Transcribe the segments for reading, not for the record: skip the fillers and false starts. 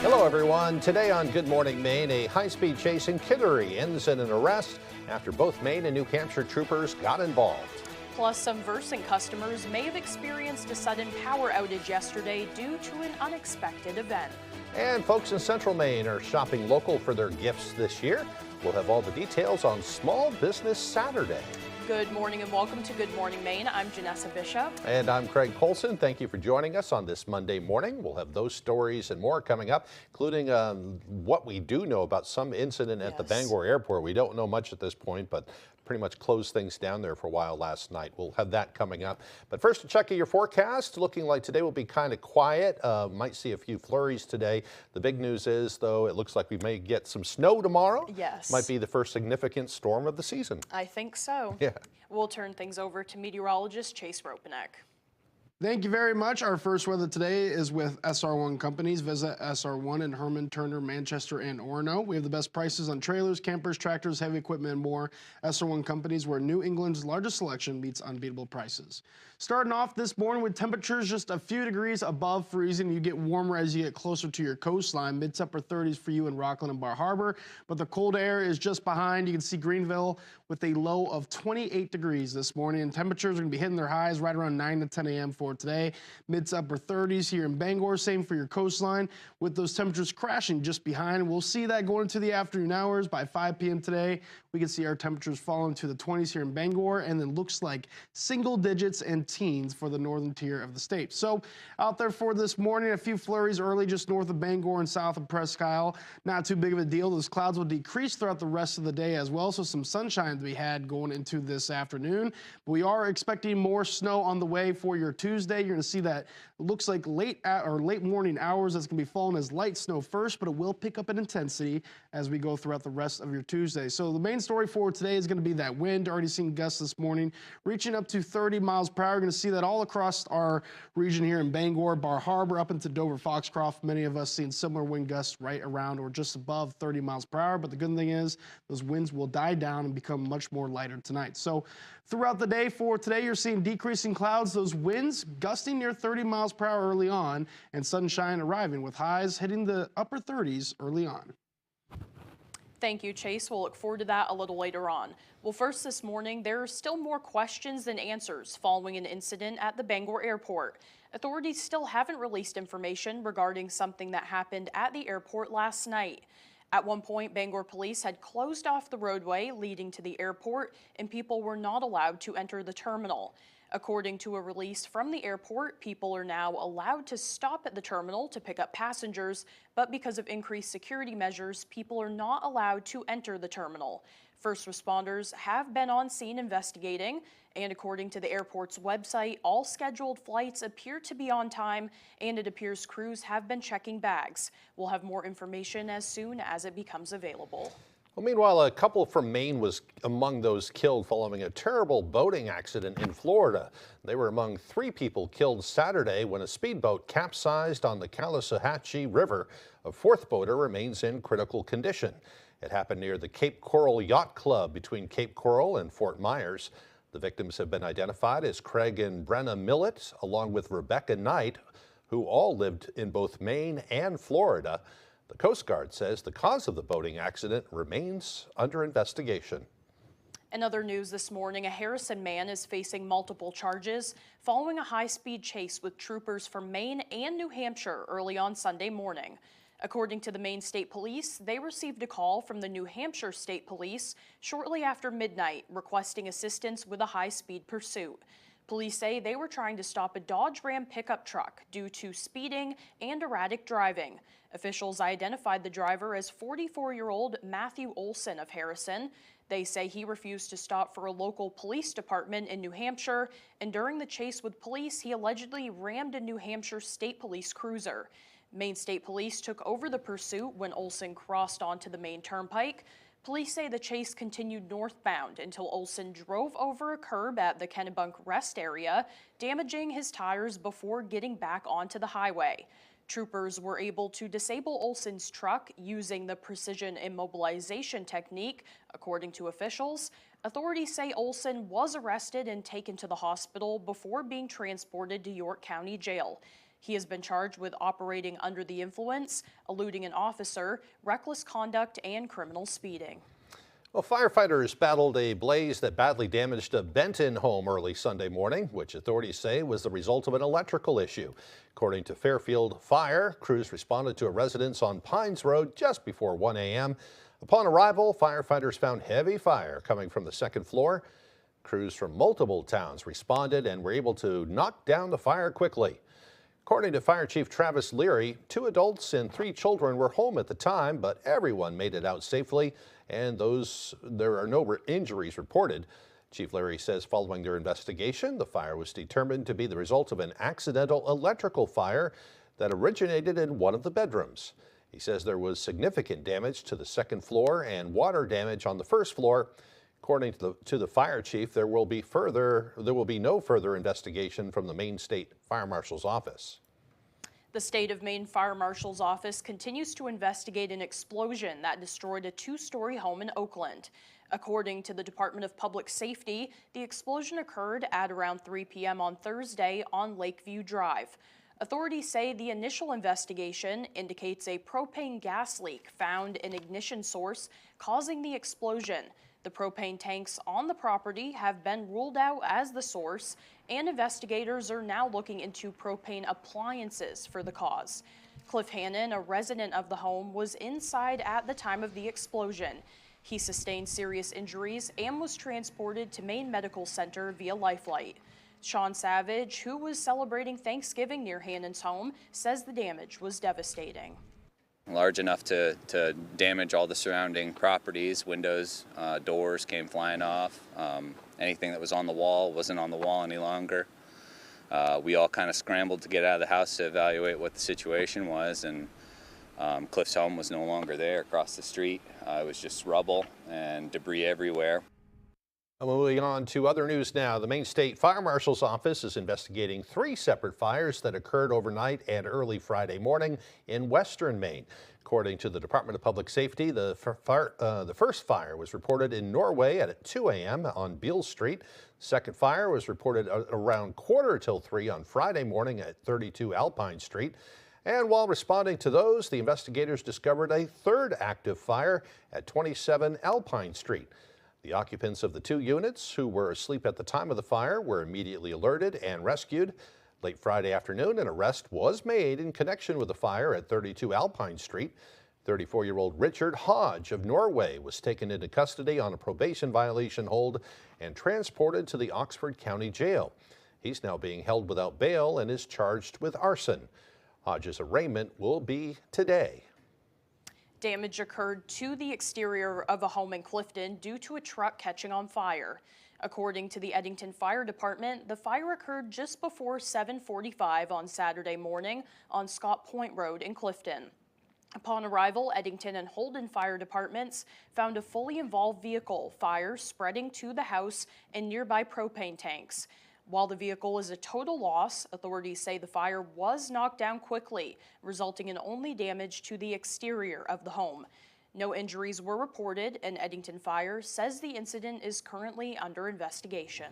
Hello, everyone. Today on Good Morning Maine, a high-speed chase in Kittery ends in an arrest after both Maine and New Hampshire troopers got involved. Plus, some Versant customers may have experienced a sudden power outage yesterday due to an unexpected event. And folks in Central Maine are shopping local for their gifts this year. We'll have all the details on Small Business Saturday. Good morning and welcome to Good Morning Maine. I'm Janessa Bishop. And I'm Craig Polson. Thank you for joining us on this Monday morning. We'll have those stories and more coming up, including what we do know about some incident at the Bangor airport. We don't know much at this point, but pretty much closed things down there for a while last night. We'll have that coming up. But first, a check of your forecast. Looking like today will be kind of quiet. Might see a few flurries today. The big news is, though, it looks like we may get some snow tomorrow. Yes. Might be the first significant storm of the season. I think so. Yeah. We'll turn things over to meteorologist Chase Ropenek. Thank you very much. Our first weather today is with SR1 Companies. Visit SR1 in Herman, Turner, Manchester, and Orono. We have the best prices on trailers, campers, tractors, heavy equipment, and more. SR1 Companies, where New England's largest selection meets unbeatable prices. Starting off this morning with temperatures just a few degrees above freezing. You get warmer as you get closer to your coastline. Mid to upper 30s for you in Rockland and Bar Harbor. But the cold air is just behind. You can see Greenville with a low of 28 degrees this morning. And temperatures are going to be hitting their highs right around 9 to 10 a.m. for today. Mid to upper 30s here in Bangor. Same for your coastline with those temperatures crashing just behind. We'll see that going into the afternoon hours. By 5 p.m. today, we can see our temperatures falling to the 20s here in Bangor, and then looks like single digits and teens for the northern tier of the state. So out there for this morning, a few flurries early just north of Bangor and south of Presque Isle. Not too big of a deal. Those clouds will decrease throughout the rest of the day as well, so some sunshine to be had going into this afternoon. But we are expecting more snow on the way for your Tuesday. You're going to see that it looks like late morning hours. That's going to be falling as light snow first, but it will pick up in intensity as we go throughout the rest of your Tuesday. So the main story for today is going to be that wind. Already seen gusts this morning reaching up to 30 miles per hour. We're going to see that all across our region here in Bangor, Bar Harbor, up into Dover, Foxcroft. Many of us seeing similar wind gusts right around or just above 30 miles per hour. But the good thing is those winds will die down and become much more lighter tonight. So throughout the day for today, you're seeing decreasing clouds, those winds gusting near 30 miles per hour early on, and sunshine arriving with highs hitting the upper 30s early on. Thank you, Chase. We'll look forward to that a little later on. Well, first this morning, there are still more questions than answers following an incident at the Bangor airport. Authorities still haven't released information regarding something that happened at the airport last night. At one point, Bangor police had closed off the roadway leading to the airport, and people were not allowed to enter the terminal. According to a release from the airport, people are now allowed to stop at the terminal to pick up passengers, but because of increased security measures, people are not allowed to enter the terminal. First responders have been on scene investigating, and according to the airport's website, all scheduled flights appear to be on time, and it appears crews have been checking bags. We'll have more information as soon as it becomes available. Well, meanwhile, a couple from Maine was among those killed following a terrible boating accident in Florida. They were among 3 people killed Saturday when a speedboat capsized on the Caloosahatchee River. A 4th boater remains in critical condition. It happened near the Cape Coral Yacht Club between Cape Coral and Fort Myers. The victims have been identified as Craig and Brenna Millett, along with Rebecca Knight, who all lived in both Maine and Florida. The Coast Guard says the cause of the boating accident remains under investigation. In other news this morning, a Harrison man is facing multiple charges following a high-speed chase with troopers from Maine and New Hampshire early on Sunday morning. According to the Maine State Police, they received a call from the New Hampshire State Police shortly after midnight requesting assistance with a high-speed pursuit. Police say they were trying to stop a Dodge Ram pickup truck due to speeding and erratic driving. Officials identified the driver as 44-year-old Matthew Olson of Harrison. They say he refused to stop for a local police department in New Hampshire, and during the chase with police, he allegedly rammed a New Hampshire State Police cruiser. Maine State Police took over the pursuit when Olson crossed onto the Maine Turnpike. Police say the chase continued northbound until Olson drove over a curb at the Kennebunk Rest area, damaging his tires before getting back onto the highway. Troopers were able to disable Olson's truck using the precision immobilization technique, according to officials. Authorities say Olson was arrested and taken to the hospital before being transported to York County Jail. He has been charged with operating under the influence, eluding an officer, reckless conduct, and criminal speeding. Well, firefighters battled a blaze that badly damaged a Benton home early Sunday morning, which authorities say was the result of an electrical issue. According to Fairfield Fire, crews responded to a residence on Pines Road just before 1 a.m. Upon arrival, firefighters found heavy fire coming from the second floor. Crews from multiple towns responded and were able to knock down the fire quickly. According to Fire Chief Travis Leary, 2 adults and 3 children were home at the time, but everyone made it out safely, and there are no injuries reported. Chief Leary says following their investigation, the fire was determined to be the result of an accidental electrical fire that originated in one of the bedrooms. He says there was significant damage to the second floor and water damage on the first floor. According to the fire chief, there will be no further investigation from the Maine State Fire Marshal's office. The State of Maine Fire Marshal's office continues to investigate an explosion that destroyed a 2-story home in Oakland. According to the Department of Public Safety, the explosion occurred at around 3 p.m. on Thursday on Lakeview Drive. Authorities say the initial investigation indicates a propane gas leak found in ignition source causing the explosion. The propane tanks on the property have been ruled out as the source, and investigators are now looking into propane appliances for the cause. Cliff Hannon, a resident of the home, was inside at the time of the explosion. He sustained serious injuries and was transported to Maine Medical Center via Lifelight. Sean Savage, who was celebrating Thanksgiving near Hannon's home, says the damage was devastating. Large enough to damage all the surrounding properties. Windows, doors came flying off. Anything that was on the wall wasn't on the wall any longer. We all kind of scrambled to get out of the house to evaluate what the situation was, and Cliff's home was no longer there across the street. It was just rubble and debris everywhere. Moving on to other news now, the Maine State Fire Marshal's office is investigating 3 separate fires that occurred overnight and early Friday morning in western Maine. According to the Department of Public Safety, the first fire was reported in Norway at 2 a.m. on Beale Street. The second fire was reported around 2:45 on Friday morning at 32 Alpine Street. And while responding to those, the investigators discovered a third active fire at 27 Alpine Street. The occupants of the 2 units who were asleep at the time of the fire were immediately alerted and rescued. Late Friday afternoon, an arrest was made in connection with the fire at 32 Alpine Street. 34-year-old Richard Hodge of Norway was taken into custody on a probation violation hold and transported to the Oxford County Jail. He's now being held without bail and is charged with arson. Hodge's arraignment will be today. Damage occurred to the exterior of a home in Clifton due to a truck catching on fire. According to the Eddington Fire Department, the fire occurred just before 7:45 on Saturday morning on Scott Point Road in Clifton. Upon arrival, Eddington and Holden Fire Departments found a fully involved vehicle, fire spreading to the house and nearby propane tanks. While the vehicle is a total loss, authorities say the fire was knocked down quickly, resulting in only damage to the exterior of the home. No injuries were reported, and Eddington Fire says the incident is currently under investigation.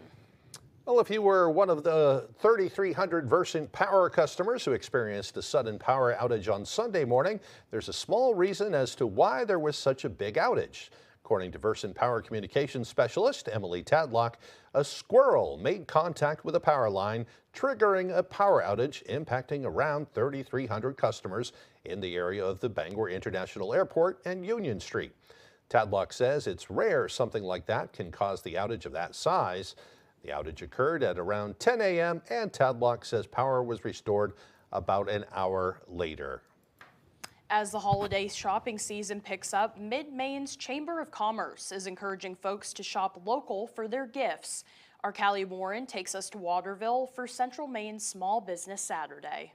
Well, if you were one of the 3,300 Versant Power customers who experienced a sudden power outage on Sunday morning, there's a small reason as to why there was such a big outage. According to Versant Power Communications Specialist Emily Tadlock, a squirrel made contact with a power line, triggering a power outage impacting around 3,300 customers in the area of the Bangor International Airport and Union Street. Tadlock says it's rare something like that can cause the outage of that size. The outage occurred at around 10 a.m. and Tadlock says power was restored about an hour later. As the holiday shopping season picks up, Mid-Maine's Chamber of Commerce is encouraging folks to shop local for their gifts. Our Callie Warren takes us to Waterville for Central Maine's Small Business Saturday.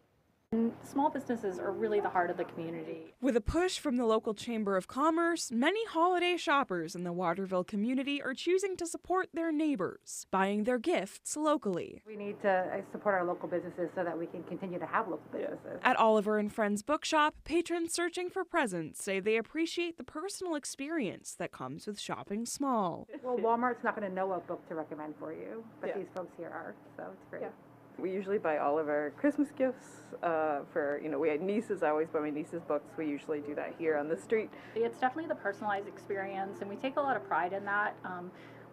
Small businesses are really the heart of the community. With a push from the local Chamber of Commerce, many holiday shoppers in the Waterville community are choosing to support their neighbors, buying their gifts locally. We need to support our local businesses so that we can continue to have local businesses. At Oliver and Friends Bookshop, patrons searching for presents say they appreciate the personal experience that comes with shopping small. Well, Walmart's not going to know what book to recommend for you, but these folks here are, so it's great. Yeah. We usually buy all of our Christmas gifts we had nieces. I always buy my nieces books. We usually do that here on the street. It's definitely the personalized experience, and we take a lot of pride in that.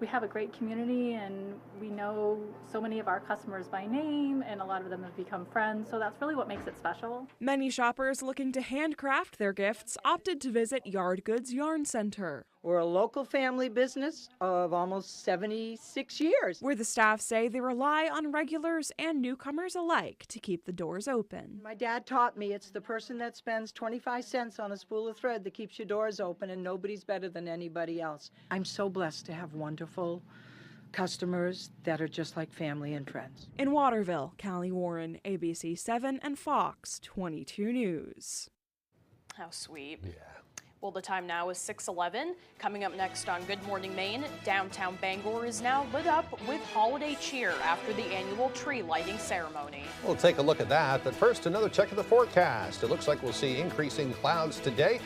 We have a great community, and we know so many of our customers by name, and a lot of them have become friends, so that's really what makes it special. Many shoppers looking to handcraft their gifts opted to visit Yard Goods Yarn Center. We're a local family business of almost 76 years. Where the staff say they rely on regulars and newcomers alike to keep the doors open. My dad taught me it's the person that spends 25 cents on a spool of thread that keeps your doors open, and nobody's better than anybody else. I'm so blessed to have wonderful customers that are just like family and friends. In Waterville, Callie Warren, ABC 7 and Fox 22 News. How sweet. Yeah. Well, the time now is 6:11. Coming up next on Good Morning Maine, downtown Bangor is now lit up with holiday cheer after the annual tree lighting ceremony. We'll take a look at that, but first another check of the forecast. It looks like we'll see increasing clouds today.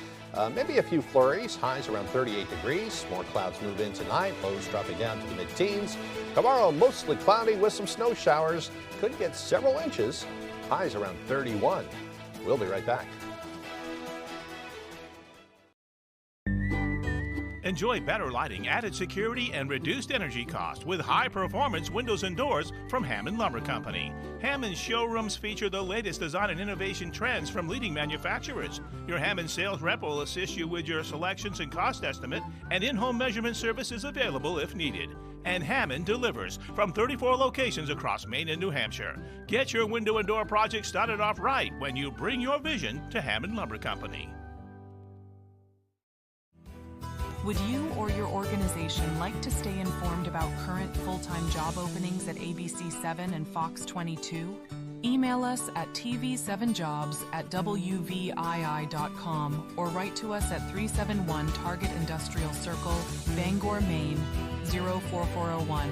Maybe a few flurries, highs around 38 degrees. More clouds move in tonight, lows dropping down to the mid-teens. Tomorrow, mostly cloudy with some snow showers. Could get several inches, highs around 31. We'll be right back. Enjoy better lighting, added security, and reduced energy cost with high-performance windows and doors from Hammond Lumber Company. Hammond's showrooms feature the latest design and innovation trends from leading manufacturers. Your Hammond sales rep will assist you with your selections and cost estimate, and in-home measurement service is available if needed. And Hammond delivers from 34 locations across Maine and New Hampshire. Get your window and door project started off right when you bring your vision to Hammond Lumber Company. Would you or your organization like to stay informed about current full-time job openings at ABC 7 and Fox 22? Email us at tv7jobs@wvii.com or write to us at 371 Target Industrial Circle, Bangor, Maine 04401,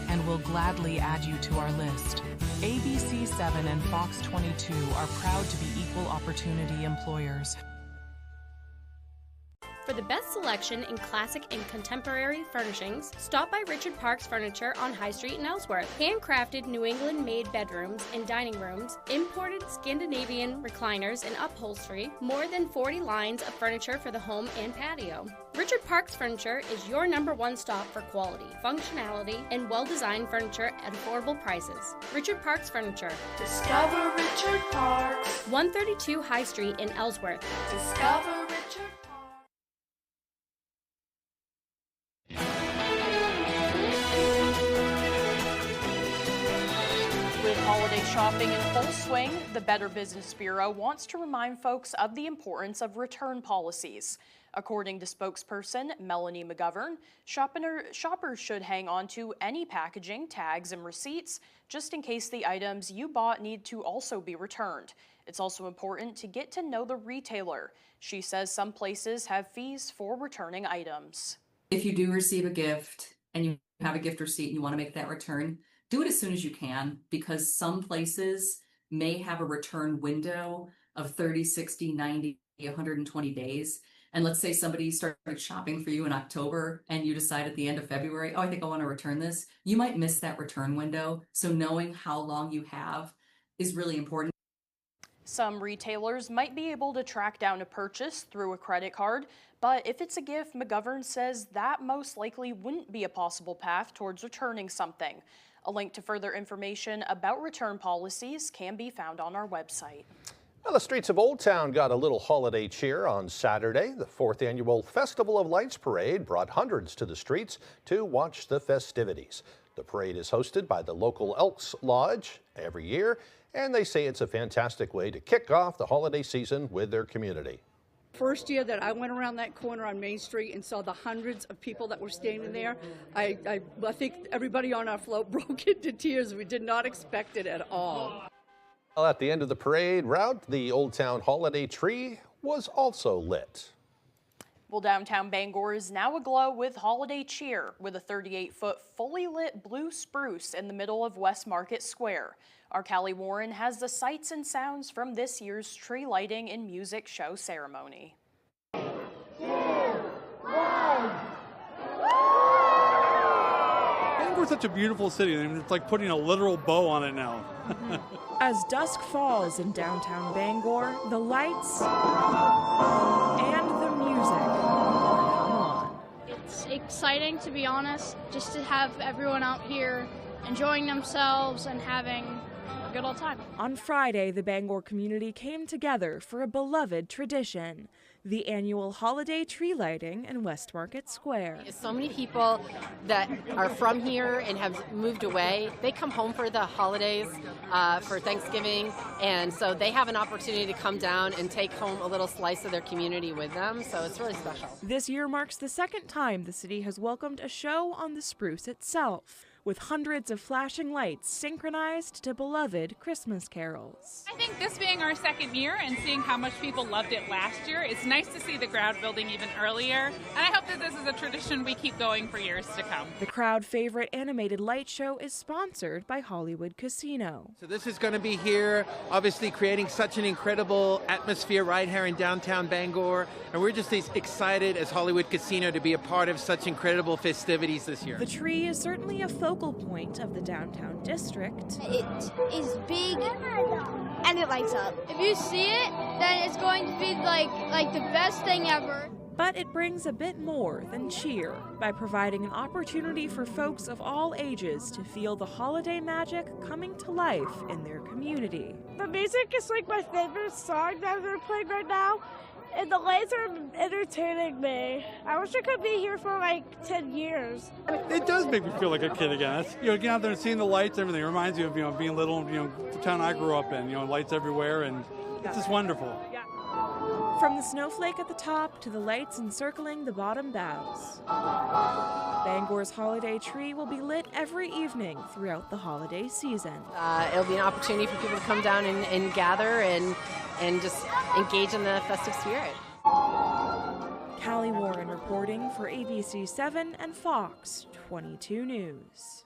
and we'll gladly add you to our list. ABC 7 and Fox 22 are proud to be equal opportunity employers. For the best selection in classic and contemporary furnishings, stop by Richard Parks Furniture on High Street in Ellsworth. Handcrafted New England-made bedrooms and dining rooms, imported Scandinavian recliners and upholstery, more than 40 lines of furniture for the home and patio. Richard Parks Furniture is your #1 stop for quality, functionality, and well-designed furniture at affordable prices. Richard Parks Furniture. Discover Richard Parks. 132 High Street in Ellsworth. Discover Richard. With holiday shopping in full swing, the Better Business Bureau wants to remind folks of the importance of return policies. According to spokesperson Melanie McGovern, shoppers should hang on to any packaging, tags, and receipts just in case the items you bought need to also be returned. It's also important to get to know the retailer. She says some places have fees for returning items. If you do receive a gift and you have a gift receipt and you want to make that return, do it as soon as you can, because some places may have a return window of 30, 60, 90, 120 days. And let's say somebody started shopping for you in October and you decide at the end of February, oh, I think I want to return this. You might miss that return window. So knowing how long you have is really important. Some retailers might be able to track down a purchase through a credit card, but if it's a gift, McGovern says that most likely wouldn't be a possible path towards returning something. A link to further information about return policies can be found on our website. Well, the streets of Old Town got a little holiday cheer on Saturday. The 4th annual Festival of Lights parade brought hundreds to the streets to watch the festivities. The parade is hosted by the local Elks Lodge every year, and they say it's a fantastic way to kick off the holiday season with their community. First year that I went around that corner on Main Street and saw the hundreds of people that were standing there, I think everybody on our float broke into tears. We did not expect it at all. Well, at the end of the parade route, the Old Town holiday tree was also lit. Well, downtown Bangor is now aglow with holiday cheer with a 38-foot fully lit blue spruce in the middle of West Market Square. Our Callie Warren has the sights and sounds from this year's tree lighting and music show ceremony. 3, 2, 1. Bangor's such a beautiful city, and it's like putting a literal bow on it now. As dusk falls in downtown Bangor, the lights and the music come on. It's exciting, to be honest, just to have everyone out here enjoying themselves and having a good old time. On Friday, the Bangor community came together for a beloved tradition, the annual holiday tree lighting in West Market Square. So many people that are from here and have moved away, they come home for the holidays, for Thanksgiving, and so they have an opportunity to come down and take home a little slice of their community with them, so it's really special. This year marks the second time the city has welcomed a show on the spruce itself, with hundreds of flashing lights synchronized to beloved Christmas carols. I think this being our second year and seeing how much people loved it last year, it's nice to see the crowd building even earlier, and I hope that this is a tradition we keep going for years to come. The crowd favorite animated light show is sponsored by Hollywood Casino. So this is going to be here, obviously creating such an incredible atmosphere right here in downtown Bangor, and we're just as excited as Hollywood Casino to be a part of such incredible festivities this year. The tree is certainly a focal point of the downtown district. It is big and it lights up. If you see it, then it's going to be like the best thing ever. But it brings a bit more than cheer by providing an opportunity for folks of all ages to feel the holiday magic coming to life in their community. The music is like my favorite song that they're playing right now, and the lights are entertaining me. I wish I could be here for like 10 years. It does make me feel like a kid again. It's, getting out there and seeing the lights, everything. It reminds you of, being little, the town I grew up in, lights everywhere, and it's just wonderful. From the snowflake at the top to the lights encircling the bottom boughs. Bangor's holiday tree will be lit every evening throughout the holiday season. It'll be an opportunity for people to come down and gather and just engage in the festive spirit. Callie Warren reporting for ABC 7 and Fox 22 News.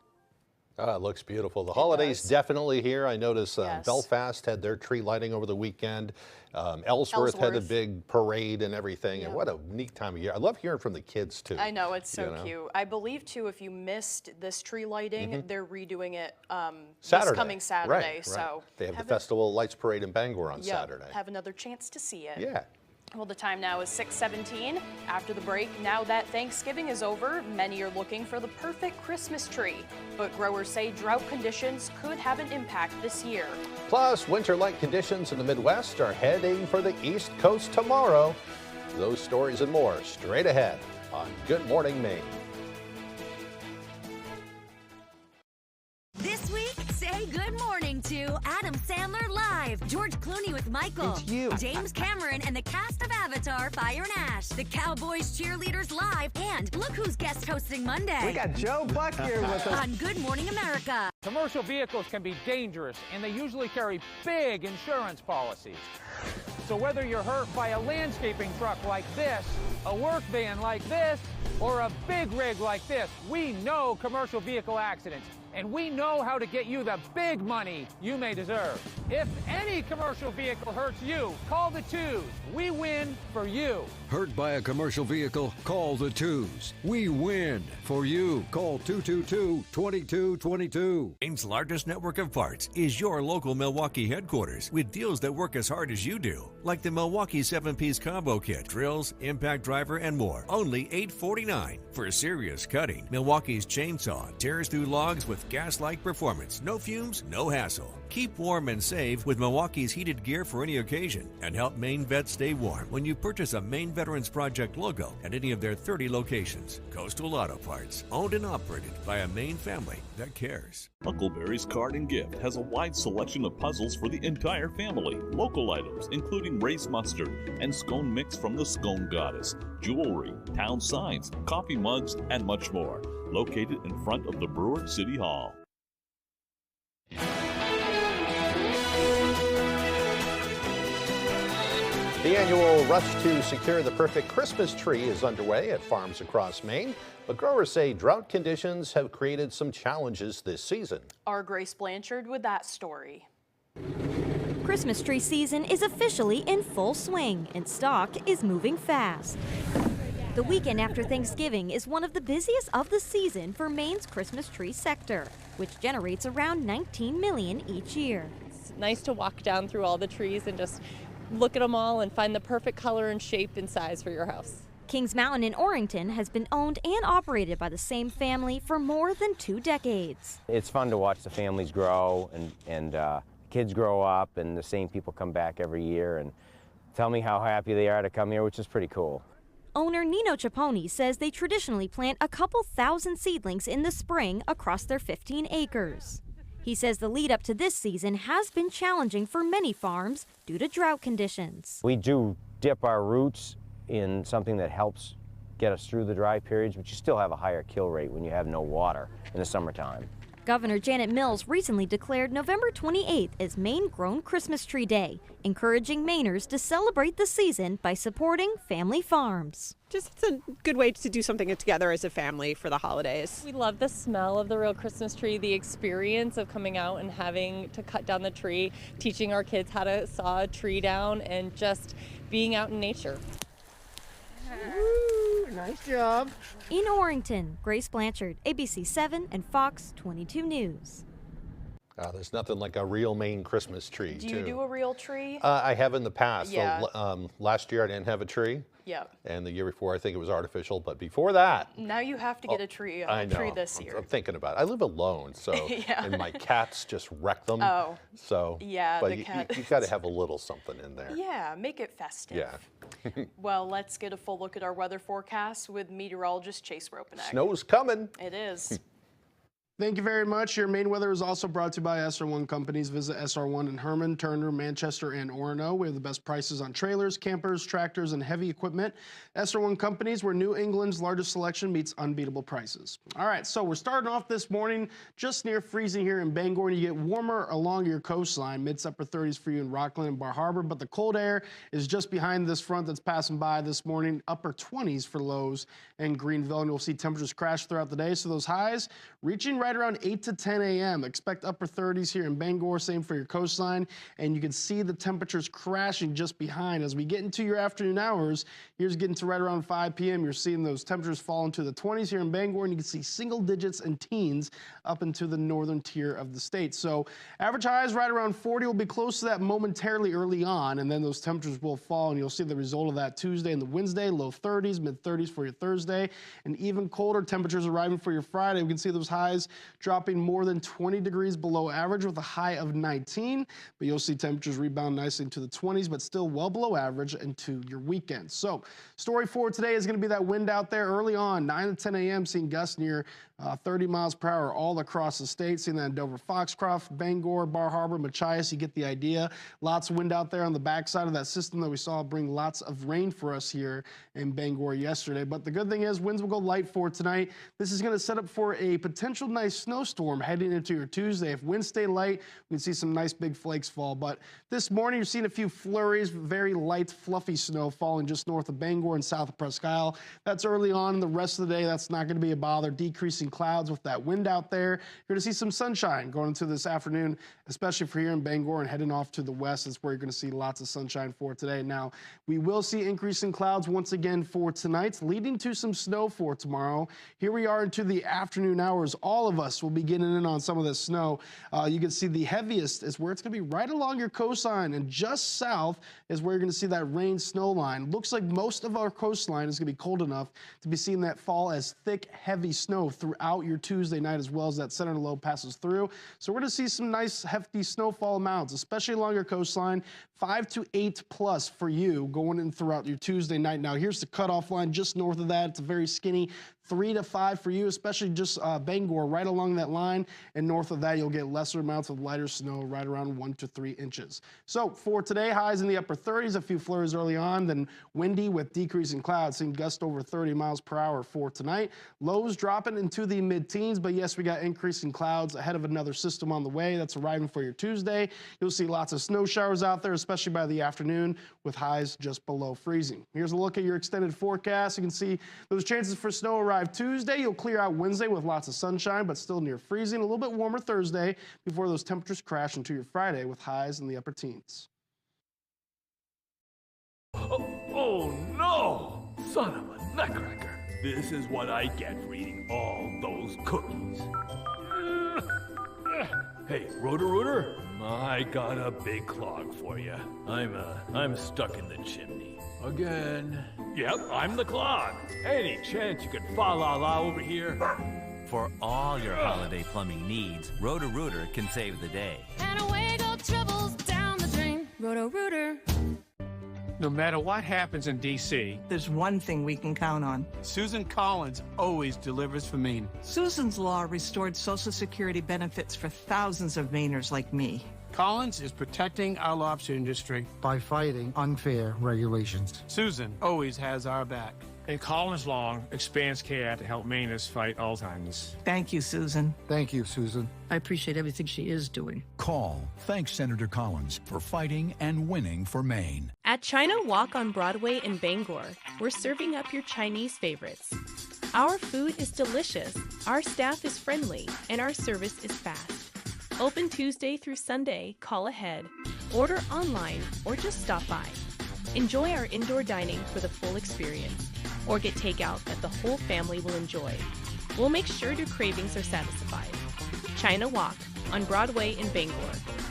It looks beautiful. The holidays definitely here. I noticed Belfast had their tree lighting over the weekend. Ellsworth had a big parade and everything. And what a neat time of year. I love hearing from the kids, too. I know, it's so cute. I believe, too, if you missed this tree lighting, they're redoing it this coming Saturday. Right. So they have the Festival Lights Parade in Bangor on Saturday. Have another chance to see it. Yeah. Well, the time now is 6:17. After the break, now that Thanksgiving is over, many are looking for the perfect Christmas tree. But growers say drought conditions could have an impact this year. Plus, winter-like conditions in the Midwest are heading for the East Coast tomorrow. Those stories and more straight ahead on Good Morning Maine. This week, say good morning to Adam Sandler Live, George Clooney with Michael, It's you. James Cameron and the cast of Avatar, Fire and Ash, the Cowboys Cheerleaders Live, and look who's guest hosting Monday. We got Joe Buck here with us. On Good Morning America. Commercial vehicles can be dangerous, and they usually carry big insurance policies. So whether you're hurt by a landscaping truck like this, a work van like this, or a big rig like this, we know commercial vehicle accidents, and we know how to get you the big money you may deserve. If any commercial vehicle hurts you, call the twos. We win for you. Hurt by a commercial vehicle? Call the twos. We win for you. Call 222-2222. Maine's largest network of parts is your local Milwaukee headquarters with deals that work as hard as you do. Like the Milwaukee 7-piece combo kit, drills, impact driver, and more. Only $849 for serious cutting. Milwaukee's chainsaw tears through logs with gas-like performance. No fumes, no hassle. Keep warm and save with Milwaukee's heated gear for any occasion, and help Maine vets stay warm when you purchase a Maine Veterans Project logo at any of their 30 locations. Coastal Auto Parts, owned and operated by a Maine family that cares. Huckleberry's Card and Gift has a wide selection of puzzles for the entire family. Local items including race mustard and scone mix from the Scone Goddess, jewelry, town signs, coffee mugs, and much more. Located in front of the Brewer City Hall. The annual rush to secure the perfect Christmas tree is underway at farms across Maine, but growers say drought conditions have created some challenges this season. Our Grace Blanchard with that story. Christmas tree season is officially in full swing, and stock is moving fast. The weekend after Thanksgiving is one of the busiest of the season for Maine's Christmas tree sector, which generates around 19 million each year. It's nice to walk down through all the trees and just look at them all and find the perfect color and shape and size for your house. Kings Mountain in Orrington has been owned and operated by the same family for more than 2 decades. It's fun to watch the families grow and kids grow up, and the same people come back every year and tell me how happy they are to come here, which is pretty cool. Owner Nino Ciapponi says they traditionally plant a couple thousand seedlings in the spring across their 15 acres. He says the lead up to this season has been challenging for many farms due to drought conditions. We do dip our roots in something that helps get us through the dry periods, but you still have a higher kill rate when you have no water in the summertime. Governor Janet Mills recently declared November 28th as Maine-grown Christmas Tree Day, encouraging Mainers to celebrate the season by supporting family farms. Just it's a good way to do something together as a family for the holidays. We love the smell of the real Christmas tree, the experience of coming out and having to cut down the tree, teaching our kids how to saw a tree down, and just being out in nature. Woo, nice job. In Orrington, Grace Blanchard, ABC 7 and Fox 22 News. There's nothing like a real Maine Christmas tree, Do you do a real tree? I have in the past. Yeah. So, last year I didn't have a tree. Yeah. And the year before I think it was artificial, but before that. Now you have to get a tree, I know. tree this year. I'm thinking about it. I live alone, so Yeah. and my cats just wreck them. Oh. So Yeah, but the you cat- got to have a little something in there. Yeah, make it festive. Yeah. Well, let's get a full look at our weather forecast with meteorologist Chase Ropanek. Snow's coming. It is. Thank you very much. Your Maine weather is also brought to you by SR1 Companies. Visit SR1 in Herman, Turner, Manchester, and Orono. We have the best prices on trailers, campers, tractors, and heavy equipment. SR1 Companies, where New England's largest selection meets unbeatable prices. All right, so we're starting off this morning just near freezing here in Bangor, and you get warmer along your coastline. Mids upper 30s for you in Rockland and Bar Harbor, but the cold air is just behind this front that's passing by this morning. Upper 20s for lows in Greenville, and you'll see temperatures crash throughout the day. So those highs reaching right around 8 to 10 a.m. Expect upper 30s here in Bangor, same for your coastline, and you can see the temperatures crashing just behind. As we get into your afternoon hours, here's getting to right around 5 p.m. You're seeing those temperatures fall into the 20s here in Bangor, and you can see single digits and teens up into the northern tier of the state. So average highs right around 40 will be close to that momentarily early on, and then those temperatures will fall, and you'll see the result of that Tuesday and the Wednesday, low 30s, mid 30s for your Thursday, and even colder temperatures arriving for your Friday. We can see those highs dropping more than 20 degrees below average with a high of 19, but you'll see temperatures rebound nicely into the 20s, but still well below average into your weekend. So story for today is going to be that wind out there early on, 9 to 10 a.m., seeing gusts near 30 miles per hour all across the state. Seeing that in Dover, Foxcroft, Bangor, Bar Harbor, Machias, you get the idea. Lots of wind out there on the backside of that system that we saw bring lots of rain for us here in Bangor yesterday. But the good thing is winds will go light for tonight. This is going to set up for a potential nice snowstorm heading into your Tuesday. If winds stay light, we can see some nice big flakes fall. But this morning, you're seeing a few flurries, very light, fluffy snow falling just north of Bangor and south of Presque Isle. That's early on in the rest of the day. That's not going to be a bother. Decreasing clouds with that wind out there. You're going to see some sunshine going into this afternoon, especially for here in Bangor and heading off to the west. That's where you're going to see lots of sunshine for today. Now, we will see increasing clouds once again for tonight, leading to some snow for tomorrow. Here we are into the afternoon hours. All of us will be getting in on some of this snow. You can see the heaviest is where it's going to be right along your coastline, and just south is where you're going to see that rain snow line. Looks like most of our coastline is going to be cold enough to be seeing that fall as thick, heavy snow throughout your Tuesday night, as well as that center low passes through. So we're going to see some nice, hefty snowfall amounts, especially along your coastline. 5 to 8 plus for you going in throughout your Tuesday night. Now, here's the cutoff line just north of that. It's a very skinny 3 to 5 for you, especially just Bangor right along that line. And north of that, you'll get lesser amounts of lighter snow right around 1 to 3 inches. So for today, highs in the upper 30s, a few flurries early on, then windy with decreasing clouds, seeing gusts over 30 miles per hour for tonight. Lows dropping into the mid-teens, but yes, we got increasing clouds ahead of another system on the way that's arriving for your Tuesday. You'll see lots of snow showers out there, especially by the afternoon, with highs just below freezing. Here's a look at your extended forecast. You can see those chances for snow arrive Tuesday. You'll clear out Wednesday with lots of sunshine, but still near freezing. A little bit warmer Thursday before those temperatures crash into your Friday with highs in the upper teens. Oh no! Son of a Nutcracker. This is what I get for eating all those cookies. Hey, Rotor, I got a big clog for you. I'm stuck in the chimney. Again. Yep, I'm the clog. Any chance you could fa-la-la over here? For all your holiday plumbing needs, Roto-Rooter can save the day. And away go troubles down the drain. Roto-Rooter. No matter what happens in D.C., there's one thing we can count on. Susan Collins always delivers for Maine. Susan's Law restored Social Security benefits for thousands of Mainers like me. Collins is protecting our lobster industry by fighting unfair regulations. Susan always has our back. And Collins Law expands care to help Mainers fight Alzheimer's. Thank you, Susan. Thank you, Susan. I appreciate everything she is doing. Call. Thanks, Senator Collins, for fighting and winning for Maine. At China Walk on Broadway in Bangor, we're serving up your Chinese favorites. Our food is delicious, our staff is friendly, and our service is fast. Open Tuesday through Sunday, call ahead, order online, or just stop by. Enjoy our indoor dining for the full experience, or get takeout that the whole family will enjoy. We'll make sure your cravings are satisfied. China Walk on Broadway in Bangor,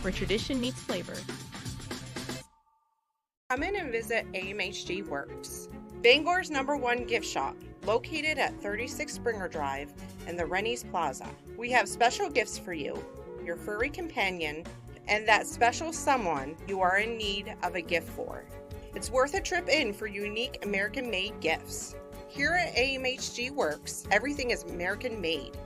where tradition meets flavor. Come in and visit AMHG Works, Bangor's #1 gift shop, located at 36 Springer Drive in the Rennie's Plaza. We have special gifts for you, your furry companion, and that special someone you are in need of a gift for. It's worth a trip in for unique American-made gifts. Here at AMHG Works, everything is American-made,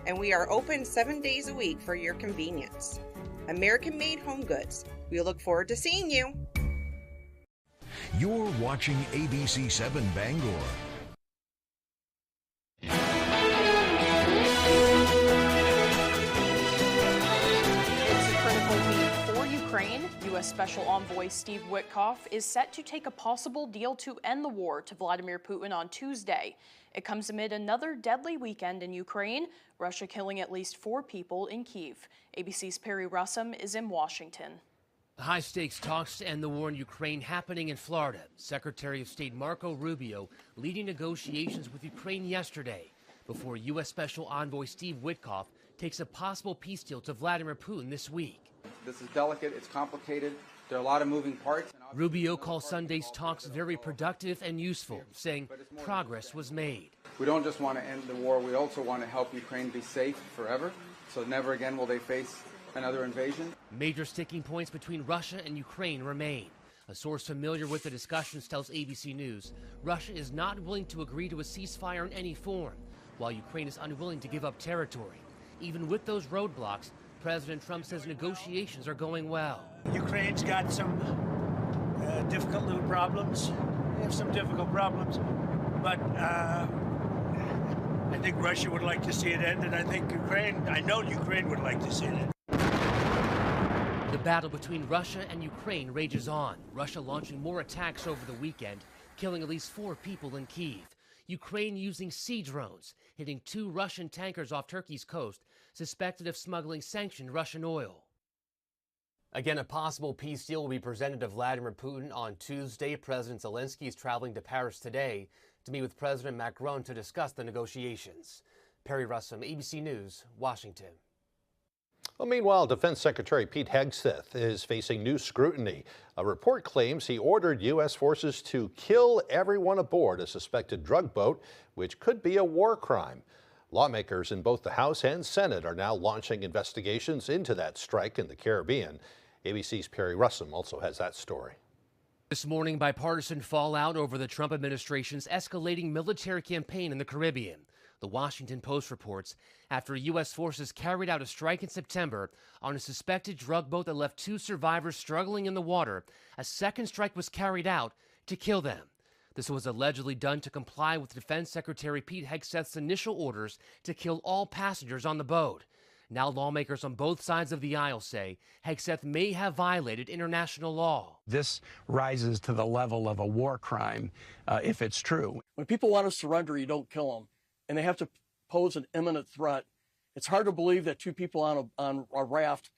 and we are open 7 days a week for your convenience. American-made home goods. We look forward to seeing you. You're watching ABC 7 Bangor. U.S. Special Envoy Steve Witkoff is set to take a possible deal to end the war to Vladimir Putin on Tuesday. It comes amid another deadly weekend in Ukraine, Russia killing at least 4 people in Kyiv. ABC's Perry Russum is in Washington. The high-stakes talks to end the war in Ukraine happening in Florida. Secretary of State Marco Rubio leading negotiations with Ukraine yesterday before U.S. Special Envoy Steve Witkoff takes a possible peace deal to Vladimir Putin this week. This is delicate, it's complicated, there are a lot of moving parts. Rubio calls Sunday's talks very productive and useful, saying progress was made. We don't just want to end the war, we also want to help Ukraine be safe forever, so never again will they face another invasion. Major sticking points between Russia and Ukraine remain. A source familiar with the discussions tells ABC News Russia is not willing to agree to a ceasefire in any form, while Ukraine is unwilling to give up territory. Even with those roadblocks, President Trump says negotiations are going well. Ukraine's got some difficult little problems. They have some difficult problems, but I think Russia would like to see it end, and I know Ukraine would like to see it end. The battle between Russia and Ukraine rages on. Russia launching more attacks over the weekend, killing at least 4 people in Kyiv. Ukraine using sea drones, hitting 2 Russian tankers off Turkey's coast, suspected of smuggling sanctioned Russian oil. Again, a possible peace deal will be presented to Vladimir Putin on Tuesday. President Zelensky is traveling to Paris today to meet with President Macron to discuss the negotiations. Perry Russum, ABC News, Washington. Well, meanwhile, Defense Secretary Pete Hegseth is facing new scrutiny. A report claims he ordered U.S. forces to kill everyone aboard a suspected drug boat, which could be a war crime. Lawmakers in both the House and Senate are now launching investigations into that strike in the Caribbean. ABC's Perry Russum also has that story. This morning, bipartisan fallout over the Trump administration's escalating military campaign in the Caribbean. The Washington Post reports after U.S. forces carried out a strike in September on a suspected drug boat that left 2 survivors struggling in the water, a second strike was carried out to kill them. This was allegedly done to comply with Defense Secretary Pete Hegseth's initial orders to kill all passengers on the boat. Now lawmakers on both sides of the aisle say Hegseth may have violated international law. This rises to the level of a war crime if it's true. When people want to surrender, you don't kill them, and they have to pose an imminent threat. It's hard to believe that 2 people on a raft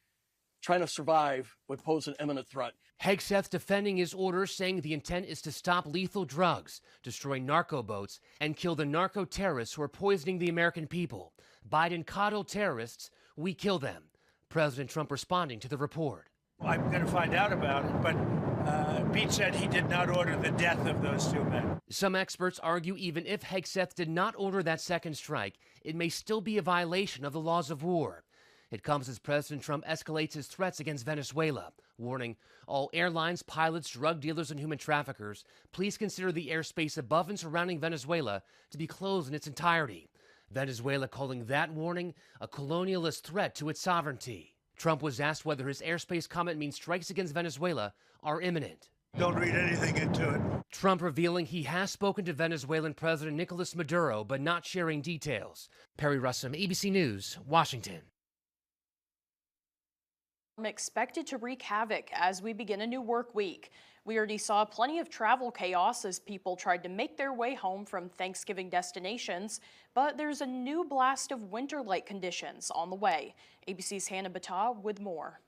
trying to survive would pose an imminent threat. Hegseth defending his orders, saying the intent is to stop lethal drugs, destroy narco boats, and kill the narco terrorists who are poisoning the American people. Biden coddle terrorists, we kill them. President Trump responding to the report. I'm going to find out about it, but Pete said he did not order the death of those two men. Some experts argue even if Hegseth did not order that second strike, it may still be a violation of the laws of war. It comes as President Trump escalates his threats against Venezuela, warning all airlines, pilots, drug dealers, and human traffickers, please consider the airspace above and surrounding Venezuela to be closed in its entirety. Venezuela calling that warning a colonialist threat to its sovereignty. Trump was asked whether his airspace comment means strikes against Venezuela are imminent. Don't read anything into it. Trump revealing he has spoken to Venezuelan President Nicolas Maduro, but not sharing details. Perry Russum, ABC News, Washington. Expected to wreak havoc as we begin a new work week. We already saw plenty of travel chaos as people tried to make their way home from Thanksgiving destinations, but there's a new blast of winter-like conditions on the way. ABC's Hannah Battah with more.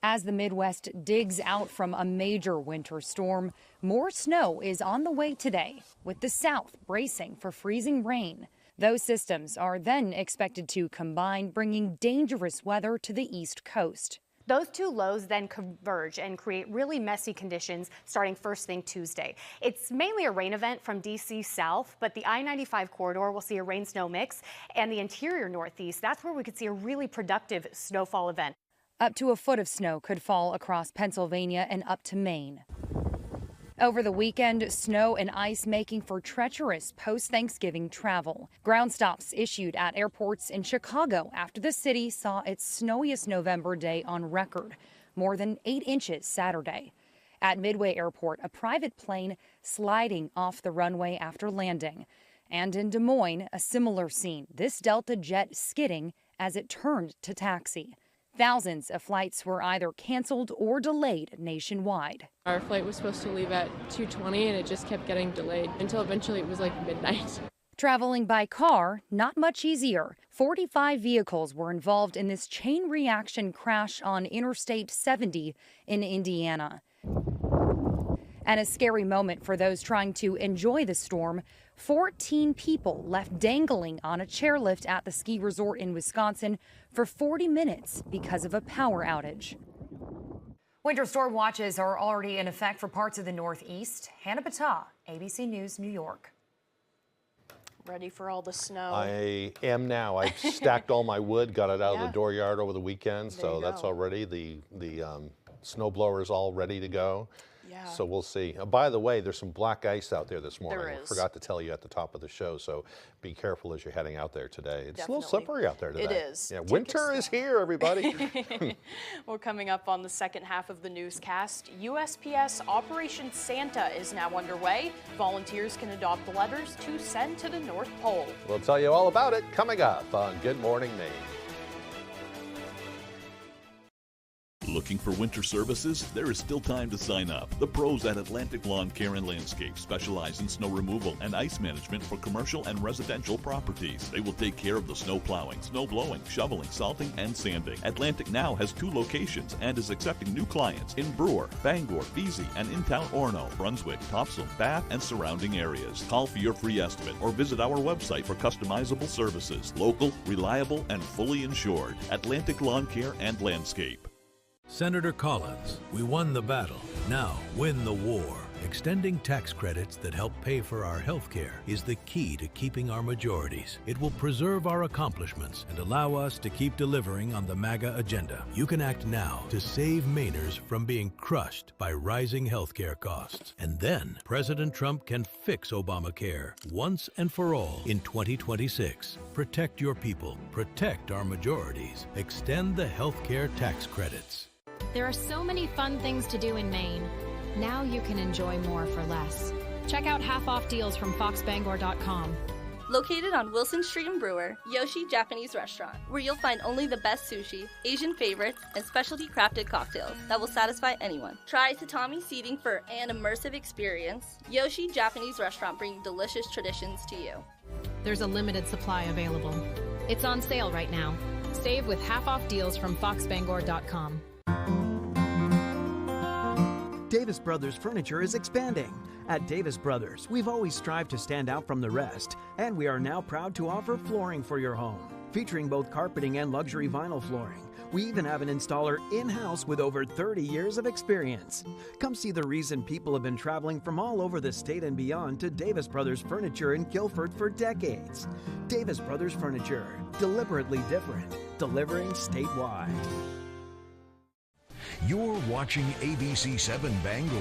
As the Midwest digs out from a major winter storm, more snow is on the way today, with the South bracing for freezing rain. Those systems are then expected to combine, bringing dangerous weather to the East Coast. Those two lows then converge and create really messy conditions starting first thing Tuesday. It's mainly a rain event from D.C. south, but the I-95 corridor will see a rain-snow mix, and the interior Northeast, that's where we could see a really productive snowfall event. Up to a foot of snow could fall across Pennsylvania and up to Maine. Over the weekend, snow and ice making for treacherous post-Thanksgiving travel. Ground stops issued at airports in Chicago after the city saw its snowiest November day on record, more than 8 inches Saturday. At Midway Airport, a private plane sliding off the runway after landing. And in Des Moines, a similar scene, this Delta jet skidding as it turned to taxi. Thousands of flights were either canceled or delayed nationwide. Our flight was supposed to leave at 2:20 and it just kept getting delayed until eventually it was like midnight. Traveling by car, not much easier. 45 vehicles were involved in this chain reaction crash on Interstate 70 in Indiana. And a scary moment for those trying to enjoy the storm. 14 people left dangling on a chairlift at the ski resort in Wisconsin for 40 minutes because of a power outage. Winter storm watches are already in effect for parts of the Northeast. Hannah Battah, ABC News, New York. Ready for all the snow. I am now. I stacked all my wood, got it out of the dooryard over the weekend, so that's already the snow blower is all ready to go. Yeah. So we'll see. By the way, there's some black ice out there this morning. There is. I forgot to tell you at the top of the show, so be careful as you're heading out there today. It's Definitely. a little slippery out there today. It is. Yeah, winter is here, everybody. Well, coming up on the second half of the newscast, USPS Operation Santa is now underway. Volunteers can adopt letters to send to the North Pole. We'll tell you all about it coming up on Good Morning Maine. Looking for winter services? There is still time to sign up. The pros at Atlantic Lawn Care and Landscape specialize in snow removal and ice management for commercial and residential properties. They will take care of the snow plowing, snow blowing, shoveling, salting, and sanding. Atlantic now has 2 locations and is accepting new clients in Brewer, Bangor, Vesey, and in town Orono, Brunswick, Topsail, Bath, and surrounding areas. Call for your free estimate or visit our website for customizable services. Local, reliable, and fully insured. Atlantic Lawn Care and Landscape. Senator Collins, we won the battle. Now win the war. Extending tax credits that help pay for our health care is the key to keeping our majorities. It will preserve our accomplishments and allow us to keep delivering on the MAGA agenda. You can act now to save Mainers from being crushed by rising health care costs. And then President Trump can fix Obamacare once and for all in 2026. Protect your people. Protect our majorities. Extend the health care tax credits. There are so many fun things to do in Maine. Now you can enjoy more for less. Check out half-off deals from foxbangor.com. Located on Wilson Street in Brewer, Yoshi Japanese Restaurant, where you'll find only the best sushi, Asian favorites, and specialty crafted cocktails that will satisfy anyone. Try tatami seating for an immersive experience. Yoshi Japanese Restaurant, bringing delicious traditions to you. There's a limited supply available. It's on sale right now. Save with half-off deals from foxbangor.com. Davis Brothers Furniture is expanding. At Davis Brothers, we've always strived to stand out from the rest, and we are now proud to offer flooring for your home, featuring both carpeting and luxury vinyl flooring. We even have an installer in-house with over 30 years of experience. Come see the reason people have been traveling from all over the state and beyond to Davis Brothers Furniture in Guilford for decades. Davis Brothers Furniture, deliberately different, delivering statewide. You're watching ABC 7 Bangor.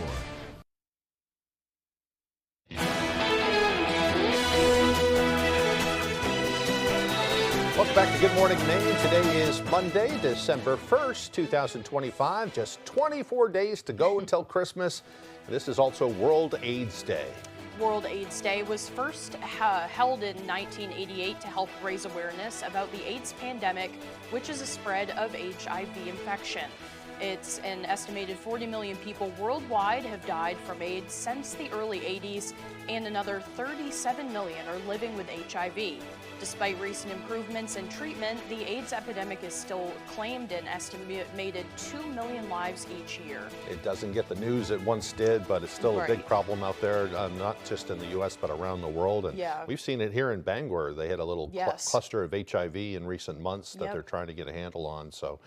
Welcome back to Good Morning Maine. Today is Monday, December 1st, 2025. Just 24 days to go until Christmas. This is also World AIDS Day. World AIDS Day was first held in 1988 to help raise awareness about the AIDS pandemic, which is a spread of HIV infection. It's an estimated 40 million people worldwide have died from AIDS since the early 80s, and another 37 million are living with HIV. Despite recent improvements in treatment, the AIDS epidemic is still claimed an estimated 2 million lives each year. It doesn't get the news it once did, but it's still a big problem out there, not just in the U.S., but around the world. And we've seen it here in Bangor. They had a little cluster of HIV in recent months that they're trying to get a handle on. So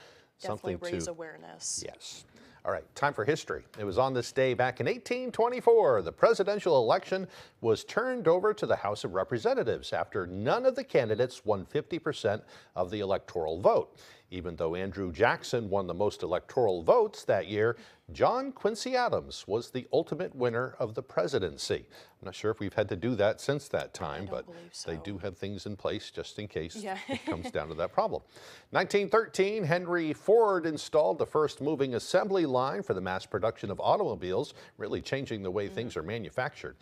definitely something raise to awareness. Yes. All right, time for history. It was on this day back in 1824. The presidential election was turned over to the House of Representatives after none of the candidates won 50% of the electoral vote. Even though Andrew Jackson won the most electoral votes that year, John Quincy Adams was the ultimate winner of the presidency. I'm not sure if we've had to do that since that time, but they do have things in place just in case it comes down to that problem. 1913, Henry Ford installed the first moving assembly line for the mass production of automobiles, really changing the way things are manufactured.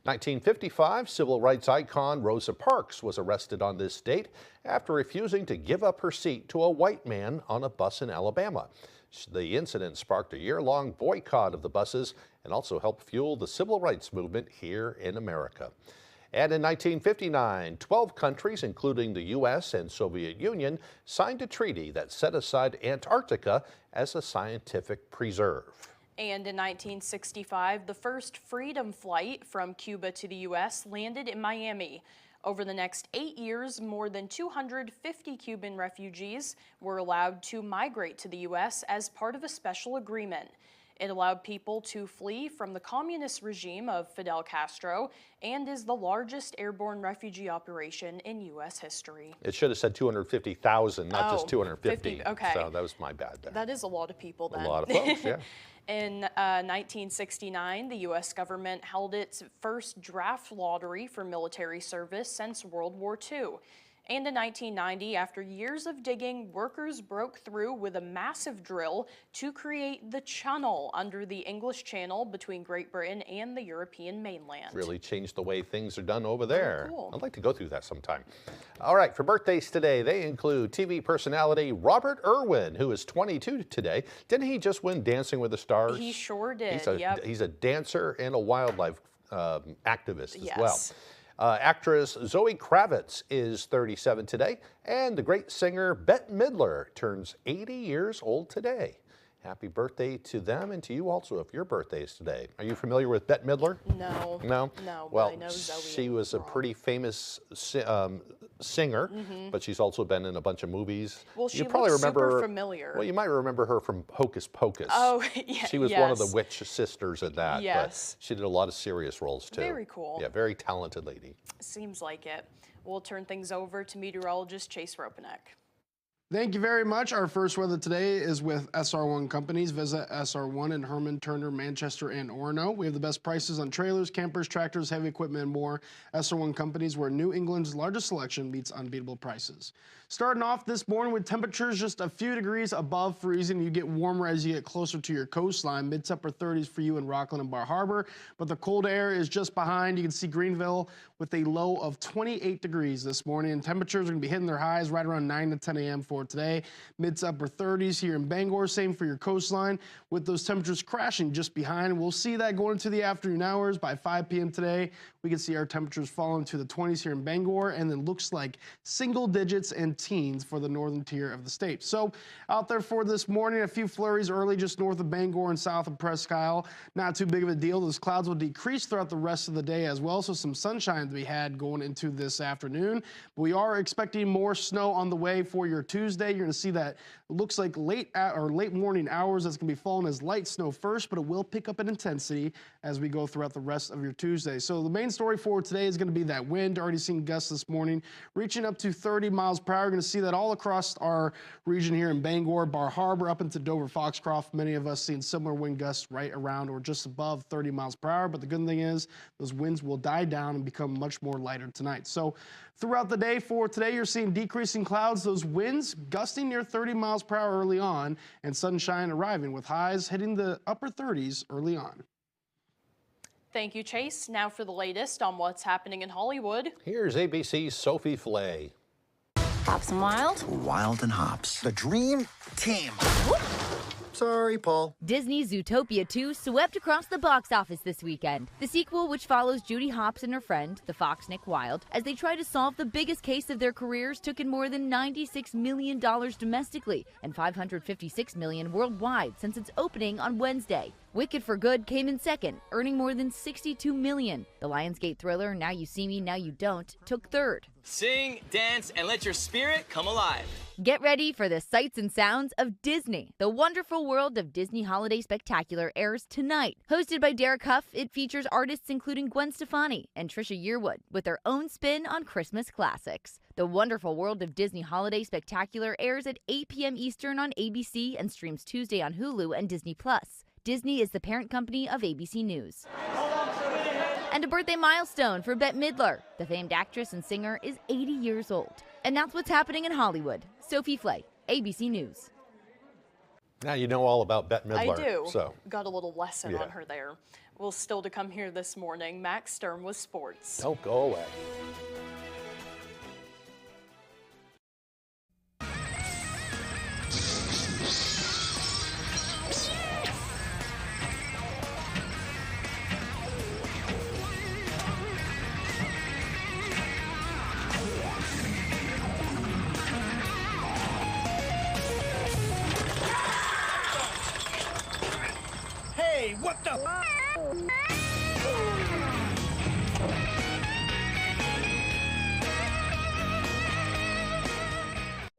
1955, civil rights icon Rosa Parks was arrested on this date after refusing to give up her seat to a white man on a bus in Alabama. The incident sparked a year-long boycott of the buses and also helped fuel the civil rights movement here in America. And in 1959, 12 countries, including the U.S. and Soviet Union, signed a treaty that set aside Antarctica as a scientific preserve. And in 1965, the first Freedom flight from Cuba to the U.S. landed in Miami. Over the next 8 years, more than 250 Cuban refugees were allowed to migrate to the U.S. as part of a special agreement. It allowed people to flee from the communist regime of Fidel Castro and is the largest airborne refugee operation in U.S. history. It should have said 250,000, not just 250. Okay. So that was my bad there. That is a lot of people then. A lot of folks, yeah. In 1969, the U.S. government held its first draft lottery for military service since World War II. And in 1990, after years of digging, workers broke through with a massive drill to create the channel under the English Channel between Great Britain and the European mainland. Really changed the way things are done over there. Cool. I'd like to go through that sometime. All right, for birthdays today, they include TV personality Robert Irwin, who is 22 today. Didn't he just win Dancing with the Stars? He sure did, He's a dancer and a wildlife activist as well. Actress Zoe Kravitz is 37 today, and the great singer Bette Midler turns 80 years old today. Happy birthday to them and to you also if your birthday is today. Are you familiar with Bette Midler? No. No? No, Well, but I know Zoe she was a pretty famous singer, but she's also been in a bunch of movies. Well, she you probably looks remember super her, familiar. Well, you might remember her from Hocus Pocus. Oh, yeah. She was one of the witch sisters in that. Yes. But she did a lot of serious roles too. Very cool. Yeah, very talented lady. Seems like it. We'll turn things over to meteorologist Chase Ropanek. Thank you very much. Our first weather today is with SR1 Companies. Visit SR1 in Herman, Turner, Manchester, and Orono. We have the best prices on trailers, campers, tractors, heavy equipment, and more. SR1 Companies, where New England's largest selection meets unbeatable prices. Starting off this morning with temperatures just a few degrees above freezing. You get warmer as you get closer to your coastline. Mid to upper 30s for you in Rockland and Bar Harbor. But the cold air is just behind. You can see Greenville with a low of 28 degrees this morning. And temperatures are going to be hitting their highs right around 9 to 10 a.m. for for today. Mid to upper 30s here in Bangor. Same for your coastline with those temperatures crashing just behind. We'll see that going into the afternoon hours. By 5 p.m. today, we can see our temperatures fall into the 20s here in Bangor, and then looks like single digits and teens for the northern tier of the state. So out there for this morning, a few flurries early just north of Bangor and south of Presque Isle. Not too big of a deal. Those clouds will decrease throughout the rest of the day as well, so some sunshine to be had going into this afternoon. But we are expecting more snow on the way for your Tuesday. You're going to see that it looks like late morning hours. That's going to be falling as light snow first, but it will pick up in intensity as we go throughout the rest of your Tuesday. So the main story for today is going to be that wind. Already seen gusts this morning reaching up to 30 miles per hour. You're going to see that all across our region here in Bangor, Bar Harbor, up into Dover, Foxcroft. Many of us seeing similar wind gusts right around or just above 30 miles per hour. But the good thing is those winds will die down and become much more lighter tonight. So throughout the day for today, you're seeing decreasing clouds, those winds gusting near 30 miles per hour early on, and sunshine arriving with highs hitting the upper 30s early on. Thank you, Chase. Now for the latest on what's happening in Hollywood. Here's ABC's Sophie Flay. Hops and Wild. Wild and Hops. The dream team. Sorry, Paul. Disney's Zootopia 2 swept across the box office this weekend. The sequel, which follows Judy Hopps and her friend, the fox Nick Wilde, as they try to solve the biggest case of their careers, took in more than $96 million domestically and $556 million worldwide since its opening on Wednesday. Wicked for Good came in second, earning more than $62 million. The Lionsgate thriller Now You See Me, Now You Don't took third. Sing, dance, and let your spirit come alive. Get ready for the sights and sounds of Disney. The Wonderful World of Disney Holiday Spectacular airs tonight. Hosted by Derek Huff, it features artists including Gwen Stefani and Trisha Yearwood with their own spin on Christmas classics. The Wonderful World of Disney Holiday Spectacular airs at 8 p.m. Eastern on ABC and streams Tuesday on Hulu and Disney+. Disney is the parent company of ABC News. And a birthday milestone for Bette Midler. The famed actress and singer is 80 years old. And that's what's happening in Hollywood. Sophie Flay, ABC News. Now you know all about Bette Midler. I do. So. Got a little lesson on her there. Well, still to come here this morning, Max Sturm with sports. Don't go away. Hey, what the?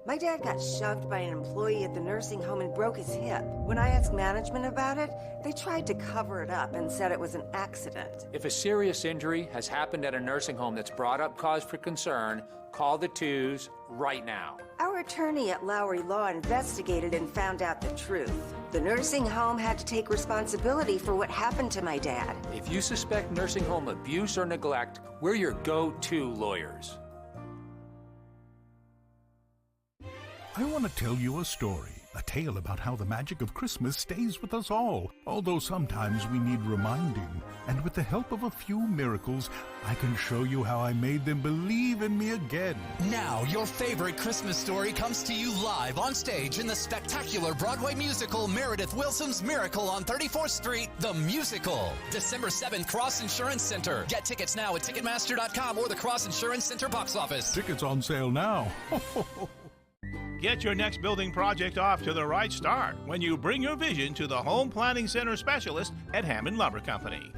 My dad got shoved by an employee at the nursing home and broke his hip. When I asked management about it, they tried to cover it up and said it was an accident. If a serious injury has happened at a nursing home that's brought up cause for concern, call the twos right now. Our attorney at Lowry Law investigated and found out the truth. The nursing home had to take responsibility for what happened to my dad. If you suspect nursing home abuse or neglect, we're your go-to lawyers. I want to tell you a story, a tale about how the magic of Christmas stays with us all, although sometimes we need reminding. And with the help of a few miracles, I can show you how I made them believe in me again. Now, your favorite Christmas story comes to you live on stage in the spectacular Broadway musical Meredith Willson's Miracle on 34th Street, the musical. December 7th, Cross Insurance Center. Get tickets now at Ticketmaster.com or the Cross Insurance Center box office. Tickets on sale now. Get your next building project off to the right start when you bring your vision to the Home Planning Center specialist at Hammond Lumber Company.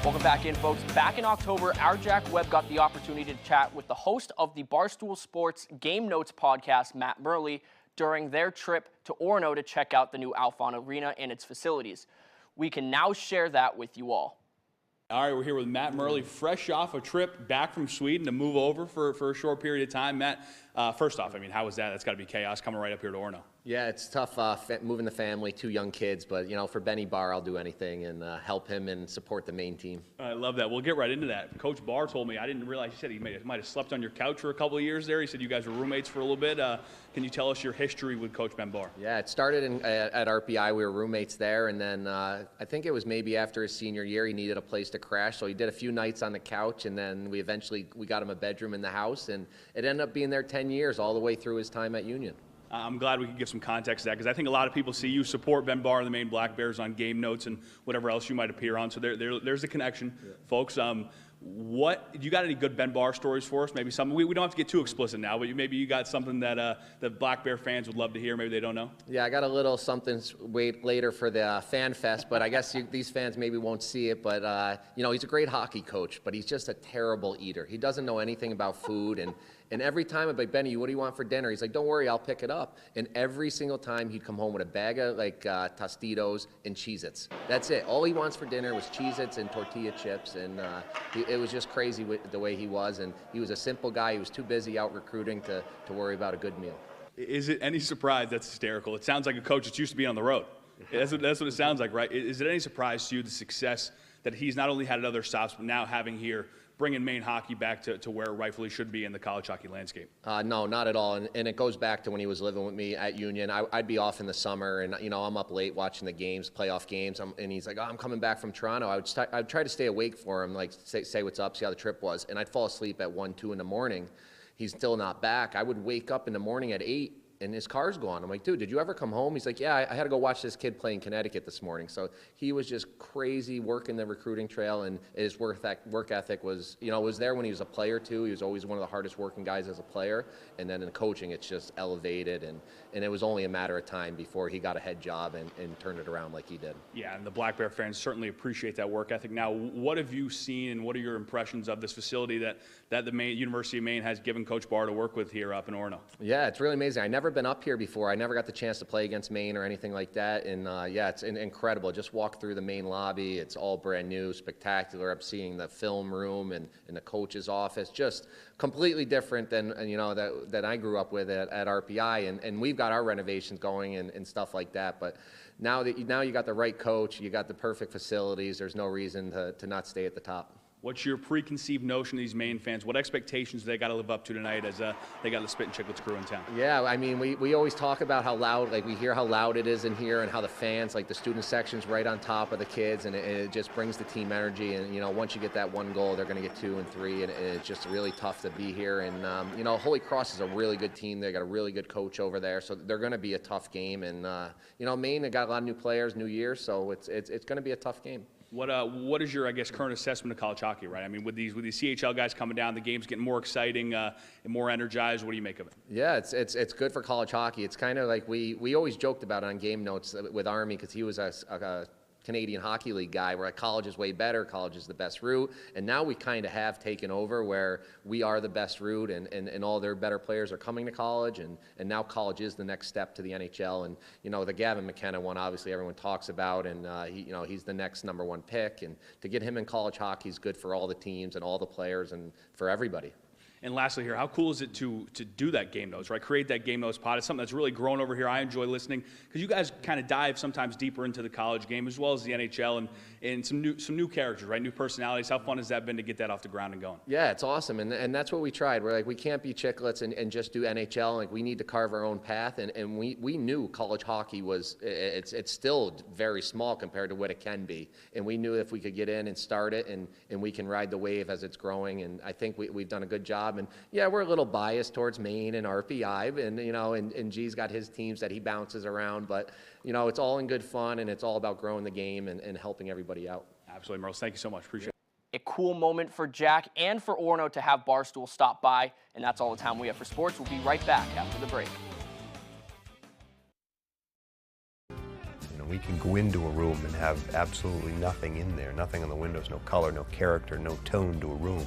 Welcome back in, folks. Back in October, our Jack Webb got the opportunity to chat with the host of the Barstool Sports Game Notes podcast, Matt Murley, during their trip to Orono to check out the new Alfon Arena and its facilities. We can now share that with you all. All right, we're here with Matt Murley, fresh off a trip back from Sweden to move over for a short period of time. Matt, first off, I mean, how was that? That's got to be chaos coming right up here to Orono. Yeah, it's tough moving the family, 2 young kids, but for Benny Barr, I'll do anything and help him and support the Maine team. I love that. We'll get right into that. Coach Barr told me, I didn't realize, he said he might have slept on your couch for a couple of years there. He said you guys were roommates for a little bit. Can you tell us your history with Coach Ben Barr? Yeah, it started at RPI. We were roommates there, and then I think it was maybe after his senior year, he needed a place to crash, so he did a few nights on the couch, and then we got him a bedroom in the house, and it ended up being there 10 years, all the way through his time at Union. I'm glad we could give some context to that, because I think a lot of people see you support Ben Barr and the Maine Black Bears on game notes and whatever else you might appear on. So there's a connection, folks. You got any good Ben Barr stories for us? Maybe something we don't have to get too explicit now, but maybe you got something that the Black Bear fans would love to hear. Maybe they don't know. Yeah, I got a little something wait later for the fan fest, but I guess these fans maybe won't see it. But he's a great hockey coach, but he's just a terrible eater. He doesn't know anything about food, and every time I'm like, Benny, what do you want for dinner? He's like, don't worry, I'll pick it up. And every single time he'd come home with a bag of Tostitos and Cheez-Its. That's it. All he wants for dinner was Cheez-Its and tortilla chips, and it was just crazy the way he was. And he was a simple guy. He was too busy out recruiting to worry about a good meal. Is it any surprise? That's hysterical. It sounds like a coach that's used to be on the road. That's what it sounds like, right? Is it any surprise to you the success that he's not only had at other stops, but now having here, bringing Maine hockey back to where it rightfully should be in the college hockey landscape? No, not at all. And it goes back to when he was living with me at Union. I'd be off in the summer, and I'm up late watching the games, playoff games. And he's like, "Oh, I'm coming back from Toronto." I'd try to stay awake for him, like say what's up, see how the trip was. And I'd fall asleep at 1, 2 in the morning. He's still not back. I would wake up in the morning at 8. And his car's gone. I'm like, dude, did you ever come home? He's like, yeah, I had to go watch this kid play in Connecticut this morning. So he was just crazy working the recruiting trail, and his work ethic was, was there when he was a player too. He was always one of the hardest working guys as a player. And then in coaching, it's just elevated, and it was only a matter of time before he got a head job and turned it around like he did. Yeah, and the Black Bear fans certainly appreciate that work ethic. Now, what have you seen, and what are your impressions of this facility that the University of Maine has given Coach Barr to work with here up in Orono? Yeah, it's really amazing. I've never been up here before. I never got the chance to play against Maine or anything like that. And it's incredible. Just walk through the main lobby. It's all brand new, spectacular. I'm seeing the film room and the coach's office. Just completely different than that I grew up with at RPI. And we've got our renovations going and stuff like that. But now you got the right coach, you got the perfect facilities. There's no reason to not stay at the top. What's your preconceived notion of these Maine fans? What expectations do they got to live up to tonight as they got the Spit and Chicklets crew in town? Yeah, I mean, we always talk about how loud, we hear how loud it is in here, and how the fans, the student section's right on top of the kids, and it just brings the team energy. And, once you get that one goal, they're going to get 2 and 3, and it's just really tough to be here. And, Holy Cross is a really good team. They got a really good coach over there, so they're going to be a tough game. And, Maine, they got a lot of new players, new year, so it's going to be a tough game. What is your, current assessment of college hockey, right? I mean, with these CHL guys coming down, the game's getting more exciting and more energized. What do you make of it? Yeah, it's good for college hockey. It's kind of like we always joked about it on game notes with Army, because he was a Canadian Hockey League guy, where college is way better, college is the best route, and now we kind of have taken over where we are the best route, and all their better players are coming to college, and now college is the next step to the NHL. And the Gavin McKenna one, obviously everyone talks about, and he's the next #1 pick, and to get him in college hockey is good for all the teams and all the players and for everybody. And lastly here, how cool is it to do that game notes, right? Create that game notes pod. It's something that's really grown over here. I enjoy listening, because you guys kind of dive sometimes deeper into the college game as well as the NHL, and some new characters, right? New personalities. How fun has that been to get that off the ground and going? Yeah, it's awesome, and that's what we tried. We're like, we can't be Chicklets and just do NHL. We need to carve our own path, and we knew college hockey was, it's still very small compared to what it can be. And we knew if we could get in and start it, and we can ride the wave as it's growing. And I think we've done a good job. And yeah, we're a little biased towards Maine and RPI, and G's got his teams that he bounces around, but it's all in good fun, and it's all about growing the game and helping everybody out. Absolutely, Merle. Thank you so much. Appreciate it. A cool moment for Jack and for Orono to have Barstool stop by, and that's all the time we have for sports. We'll be right back after the break. We can go into a room and have absolutely nothing in there, nothing on the windows, no color, no character, no tone to a room.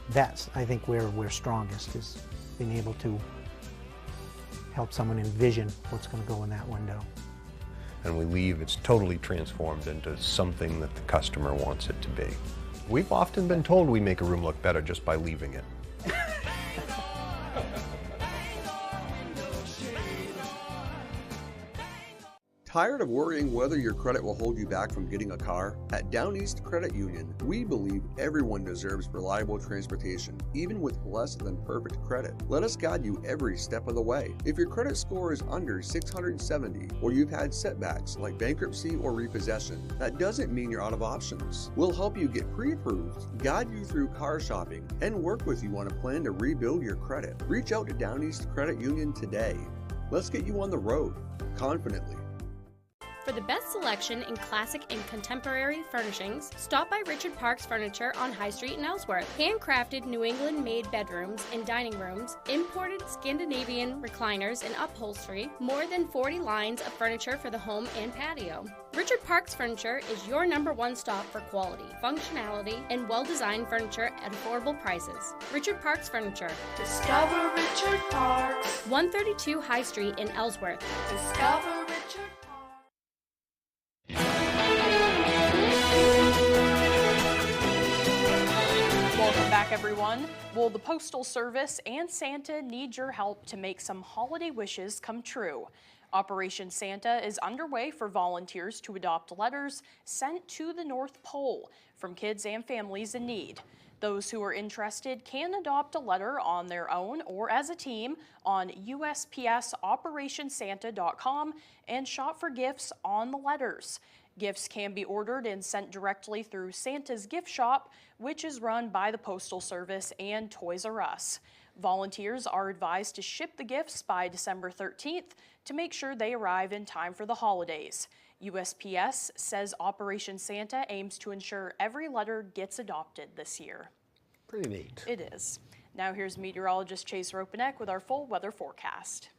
That's, I think, where we're strongest, is being able to help someone envision what's going to go in that window. And we leave, it's totally transformed into something that the customer wants it to be. We've often been told we make a room look better just by leaving it. Tired of worrying whether your credit will hold you back from getting a car? At Down East Credit Union, we believe everyone deserves reliable transportation, even with less than perfect credit. Let us guide you every step of the way. If your credit score is under 670 or you've had setbacks like bankruptcy or repossession, that doesn't mean you're out of options. We'll help you get pre-approved, guide you through car shopping, and work with you on a plan to rebuild your credit. Reach out to Down East Credit Union today. Let's get you on the road confidently. For the best selection in classic and contemporary furnishings, stop by Richard Parks Furniture on High Street in Ellsworth. Handcrafted New England-made bedrooms and dining rooms, imported Scandinavian recliners and upholstery, more than 40 lines of furniture for the home and patio. Richard Parks Furniture is your #1 stop for quality, functionality, and well-designed furniture at affordable prices. Richard Parks Furniture. Discover Richard Parks. 132 High Street in Ellsworth. Discover Richard. Welcome back, everyone. Well, the Postal Service and Santa need your help to make some holiday wishes come true. Operation Santa is underway for volunteers to adopt letters sent to the North Pole from kids and families in need. Those who are interested can adopt a letter on their own or as a team on USPSOperationSanta.com and shop for gifts on the letters. Gifts can be ordered and sent directly through Santa's Gift Shop, which is run by the Postal Service and Toys R Us. Volunteers are advised to ship the gifts by December 13th to make sure they arrive in time for the holidays. USPS says Operation Santa aims to ensure every letter gets adopted this year. Pretty neat. It is. Now here's meteorologist Chase Ropanek with our full weather forecast.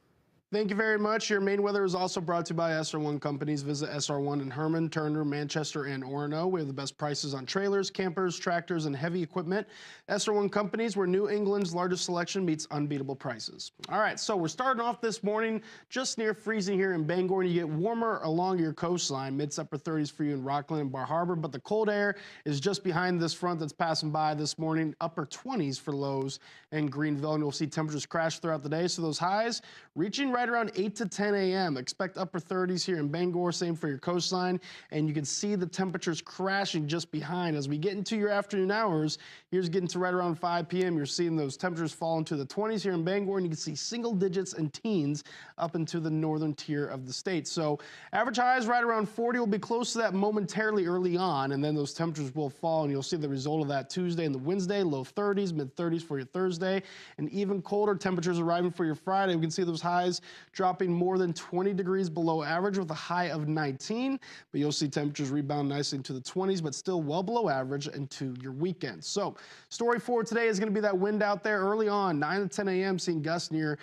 Thank you very much. Your main weather is also brought to you by SR1 Companies. Visit SR1 in Herman, Turner, Manchester, and Orono. We have the best prices on trailers, campers, tractors, and heavy equipment. SR1 Companies, where New England's largest selection meets unbeatable prices. All right, so we're starting off this morning just near freezing here in Bangor, and you get warmer along your coastline. Mids upper 30s for you in Rockland and Bar Harbor, but the cold air is just behind this front that's passing by this morning. Upper 20s for lows in Greenville, and you'll see temperatures crash throughout the day. So those highs reaching right around 8 to 10 a.m. Expect upper 30s here in Bangor, same for your coastline, and you can see the temperatures crashing just behind. As we get into your afternoon hours, here's getting to right around 5 p.m. You're seeing those temperatures fall into the 20s here in Bangor, and you can see single digits and teens up into the northern tier of the state. So average highs right around 40 will be close to that momentarily early on, and then those temperatures will fall, and you'll see the result of that Tuesday and the Wednesday, low 30s, mid 30s for your Thursday, and even colder temperatures arriving for your Friday. We can see those highs dropping more than 20 degrees below average with a high of 19, but you'll see temperatures rebound nicely into the 20s, but still well below average into your weekend. So story for today is going to be that wind out there early on, 9 to 10 a.m., seeing gusts near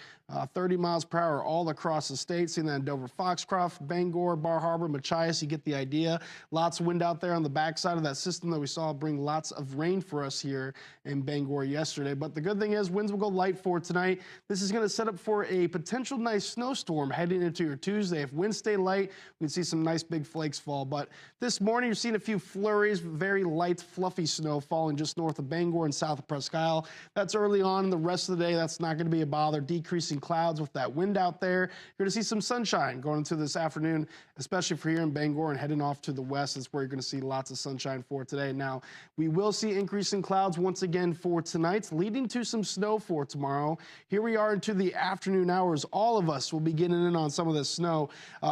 30 miles per hour all across the state, seeing that in Dover, Foxcroft, Bangor, Bar Harbor, Machias. You get the idea. Lots of wind out there on the backside of that system that we saw bring lots of rain for us here in Bangor yesterday. But the good thing is winds will go light for tonight. This is going to set up for a potential nice snowstorm heading into your Tuesday. If winds stay light, we can see some nice big flakes fall. But this morning, you're seeing a few flurries, very light, fluffy snow falling just north of Bangor and south of Presque Isle. That's early on in the rest of the day. That's not going to be a bother. Decreasing clouds with that wind out there. You're going to see some sunshine going into this afternoon, especially for here in Bangor and heading off to the west. That's where you're going to see lots of sunshine for today. Now, we will see increasing clouds once again for tonight, leading to some snow for tomorrow. Here we are into the afternoon hours. All of us will be getting in on some of this snow.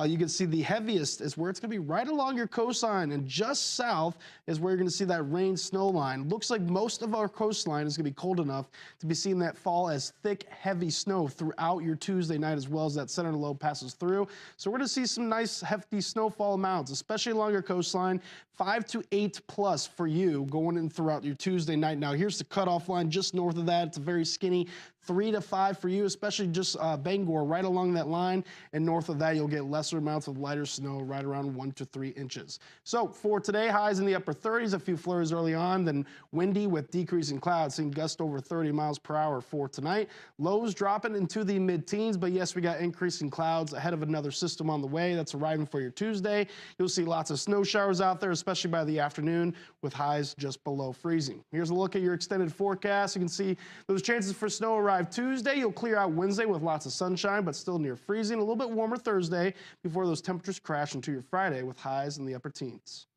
You can see the heaviest is where it's going to be right along your coastline, and just south is where you're going to see that rain snow line. Looks like most of our coastline is going to be cold enough to be seeing that fall as thick, heavy snow throughout your Tuesday night as well as that center low passes through. So we're going to see some nice hefty snowfall amounts, especially along your coastline, 5 to 8 plus for you going in throughout your Tuesday night. Now here's the cutoff line just north of that. It's a very skinny 3 to 5 for you, especially just Bangor right along that line. And north of that, you'll get lesser amounts of lighter snow right around 1 to 3 inches. So for today, highs in the upper 30s, a few flurries early on, then windy with decreasing clouds, seeing gusts over 30 miles per hour for tonight. Lows dropping into the mid-teens, but yes, we got increasing clouds ahead of another system on the way that's arriving for your Tuesday. You'll see lots of snow showers out there, especially by the afternoon, with highs just below freezing. Here's a look at your extended forecast. You can see those chances for snow arriving arrive Tuesday. You'll clear out Wednesday with lots of sunshine, but still near freezing. A little bit warmer Thursday before those temperatures crash into your Friday with highs in the upper teens.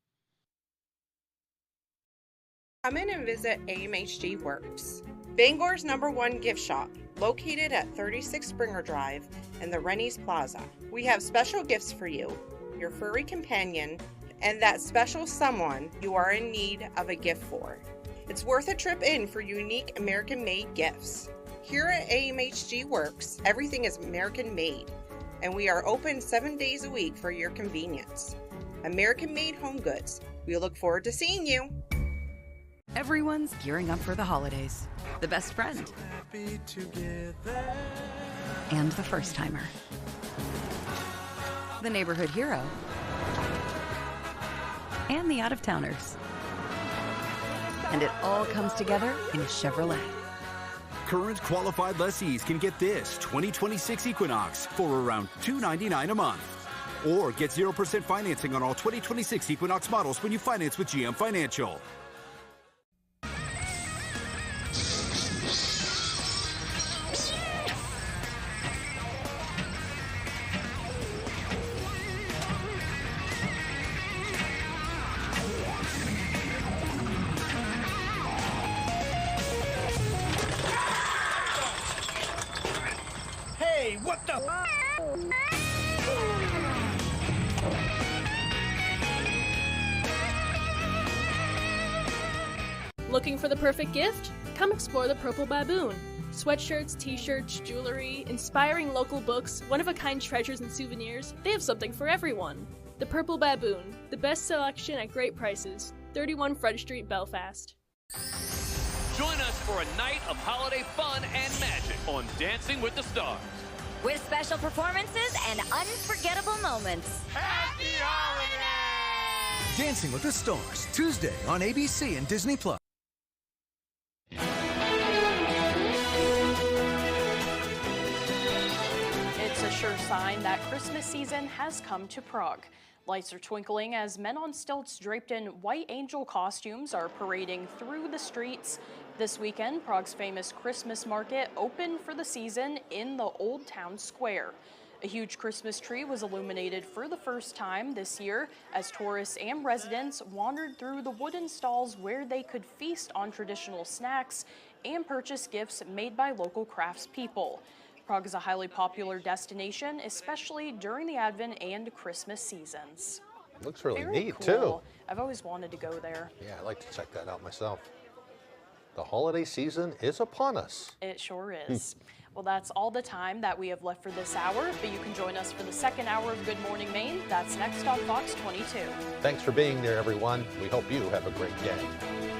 Come in and visit AMHG Works, Bangor's #1 gift shop, located at 36 Springer Drive and the Rennie's Plaza. We have special gifts for you, your furry companion, and that special someone you are in need of a gift for. It's worth a trip in for unique American-made gifts. Here at AMHG Works, everything is American-made, and we are open 7 days a week for your convenience. American-made home goods. We look forward to seeing you. Everyone's gearing up for the holidays. The best friend. And the first timer. The neighborhood hero. And the out-of-towners. And it all comes together in a Chevrolet. Current qualified lessees can get this 2026 Equinox for around $299 a month. Or get 0% financing on all 2026 Equinox models when you finance with GM Financial. Hey, what the? Looking for the perfect gift? Come explore the Purple Baboon. Sweatshirts, t-shirts, jewelry, inspiring local books, one-of-a-kind treasures and souvenirs, they have something for everyone. The Purple Baboon, the best selection at great prices. 31 Front Street, Belfast. Join us for a night of holiday fun and magic on Dancing with the Stars. With special performances and unforgettable moments. Happy holidays! Dancing with the Stars, Tuesday on ABC and Disney+. It's a sure sign that Christmas season has come to Prague. Lights are twinkling as men on stilts draped in white angel costumes are parading through the streets. This weekend, Prague's famous Christmas market opened for the season in the Old Town Square. A huge Christmas tree was illuminated for the first time this year as tourists and residents wandered through the wooden stalls where they could feast on traditional snacks and purchase gifts made by local craftspeople. Prague is a highly popular destination, especially during the Advent and Christmas seasons. Looks really Very neat, cool. too. I've always wanted to go there. Yeah, I'd like to check that out myself. The holiday season is upon us. It sure is. Well, that's all the time that we have left for this hour, but you can join us for the second hour of Good Morning Maine. That's next on Fox 22. Thanks for being there, everyone. We hope you have a great day.